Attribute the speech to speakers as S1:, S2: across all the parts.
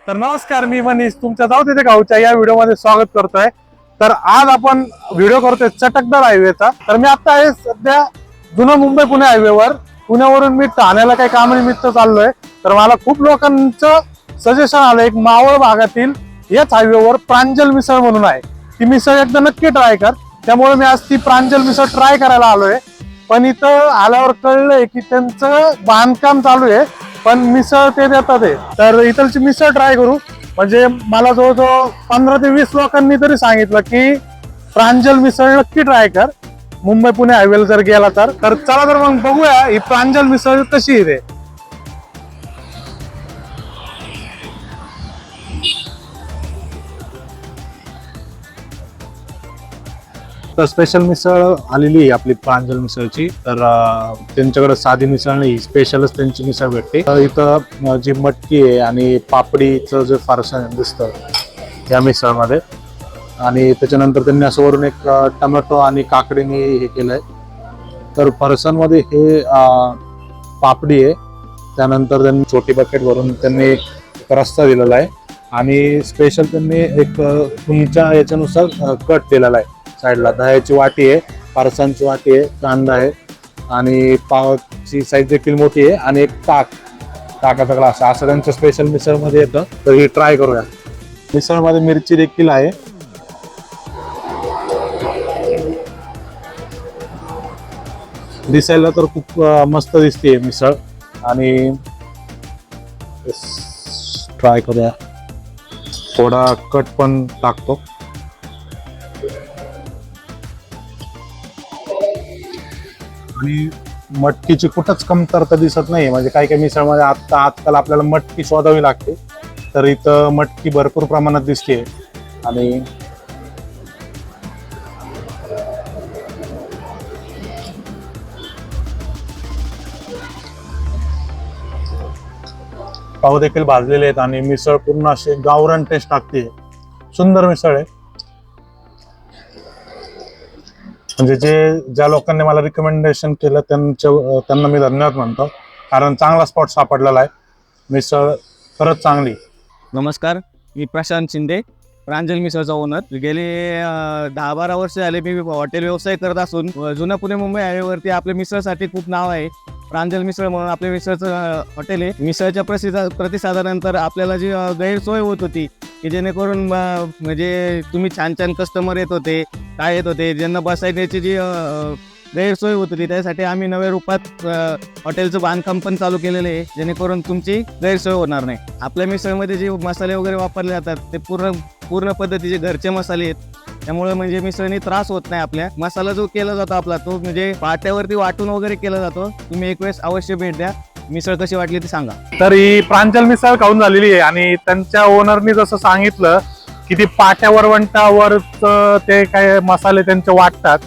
S1: तर नमस्कार, मी मनीष तुमच्या जाऊ तिथे गावच्या या व्हिडिओमध्ये स्वागत करतोय। तर आज आपण व्हिडिओ करतोय चटकदार हायवेचा। तर मी आता आहे सध्या जुना मुंबई पुणे हायवेवर। पुण्यावरून मी ठाण्याला काही कामानिमित्त चाललोय। तर मला खूप लोकांचं सजेशन आलं एक मावळ भागातील याच हायवेवर प्रांजल मिसळ म्हणून आहे, ती मिसळ एकदा नक्की ट्राय कर। त्यामुळे मी आज ती प्रांजल मिसळ ट्राय करायला आलोय। पण इथं आल्यावर कळलंय की त्यांचं बांधकाम चालू आहे, पण मिसळ ते देतात आहे। तर इथलची मिसळ ट्राय करू। म्हणजे मला जवळजवळ 15 ते 20 लोकांनी तरी सांगितलं की प्रांजल मिसळ नक्की ट्राय कर मुंबई पुणे हायवेला जर गेला तर। चला तर मग बघूया ही प्रांजल मिसळ कशी आहे ते। तर स्पेशल मिसळ आलेली आहे आपली प्रांजल मिसळची। तर त्यांच्याकडे साधी मिसळ नाही, स्पेशलच त्यांची मिसळ भेटते। इथं जी मटकी आहे आणि पापडीचं जे फारसं दिसतं या मिसळमध्ये, आणि त्याच्यानंतर त्यांनी असं वरून एक टोमॅटो आणि काकडीने हे केलंय। तर फरसाणमध्ये हे पापडी आहे, त्यानंतर त्यांनी छोटी बकेट भरून त्यांनी एक रस्सा दिलेला आहे, आणि स्पेशल त्यांनी एक तुमच्या याच्यानुसार कट दिलेला आहे। साईडला दह्याची वाटी आहे, फरसाणची वाटी आहे, कांदा आहे, आणि पावाची साईज देखील मोठी आहे, आणि एक ताकाचा ग्लास असं त्यांच्या स्पेशल मिसळमध्ये येतं। तर हे ट्राय करूया। मिसळमध्ये मिरची देखील आहे। दिसायला तर खूप मस्त दिसते मिसळ, आणि ट्राय करूया। थोडा कट पण टाकतो। आणि मटकीची कुठंच कमतरता दिसत नाही। म्हणजे काही काही मिसळमध्ये आजकाल आपल्याला मटकी शोधावी लागते, तर इथं मटकी भरपूर प्रमाणात दिसते। आणि पाव देखील भाजलेले आहेत, आणि मिसळ पूर्ण अशी गावरान टेस्ट लागते। सुंदर मिसळ आहे। म्हणजे ज्या लोकांनी मला रिकमेंडेशन केलं त्यांना मी धन्यवाद म्हणतो, कारण चांगला स्पॉट सापडलेला आहे। मिसळ खरंच चांगली।
S2: नमस्कार, मी प्रशांत शिंदे, प्रांजल मिसळचा ओनर। गेले 10-12 वर्ष झाले मी हॉटेल व्यवसाय करत असून जुना पुणे मुंबई हायवेवरती आपल्या मिसळसाठी खूप नाव आहे। प्रांजल मिसळ म्हणून आपल्या मिसळचं हॉटेल आहे। मिसळच्या प्रतिसादानंतर आपल्याला जी गैरसोय होत होती की जेणेकरून म्हणजे तुम्ही छान छान कस्टमर येत होते, काय येत होते, ज्यांना बसायची जी गैरसोय होत होती, त्यासाठी आम्ही नव्या रूपात हॉटेलचं बांधकाम पण चालू केलेलं आहे, जेणेकरून तुमची गैरसोय होणार नाही। आपल्या मिसळमध्ये जे मसाले वगैरे वापरले जातात ते पूर्ण पद्धतीचे घरचे मसाले आहेत, त्यामुळे म्हणजे मिसळनी त्रास होत नाही। आपल्या मसाला जो केला जातो आपला तो म्हणजे पाट्यावरती वाटून वगैरे केला जातो। तुम्ही एक वेळेस अवश्य भेट द्या। मिसळ कशी वाटली ती सांगा।
S1: तर ही प्रांजल मिसळ खाऊन झालेली आहे, आणि त्यांच्या ओनरनी जसं सांगितलं की ती पाट्यावर वंटावरच ते काय मसाले त्यांचे वाटतात,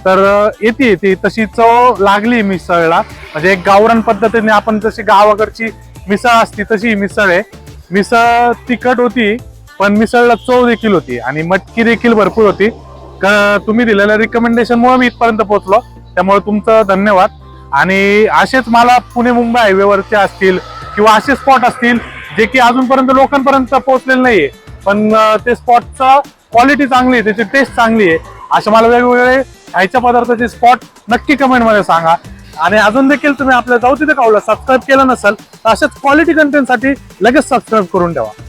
S1: तर येते ती तशी चव लागली मिसळला। म्हणजे एक गावरान पद्धतीने आपण जशी गावाकडची मिसळ असती तशी मिसळ आहे। मिसळ तिखट होती, पण मिसळला चव देखील होती, आणि मटकी देखील भरपूर होती। तुम्ही दिलेल्या रिकमेंडेशनमुळे मी इथपर्यंत पोहोचलो, त्यामुळे तुमचं धन्यवाद। आणि असेच मला पुणे मुंबई हायवेवरचे असतील किंवा असे स्पॉट असतील जे की अजूनपर्यंत लोकांपर्यंत पोहोचलेले नाहीये, पण ते स्पॉटचा क्वालिटी चांगली आहे, त्याची टेस्ट चांगली आहे, असे मला वेगवेगळे खायच्या पदार्थाचे स्पॉट नक्की कमेंट मध्ये सांगा। आणि अजून देखील तुम्ही आपल्या जाऊ तिथे कावला सबस्क्राईब केलं नसेल तर अशाच क्वालिटी कंटेंटसाठी लगेच सबस्क्राईब करून ठेवा।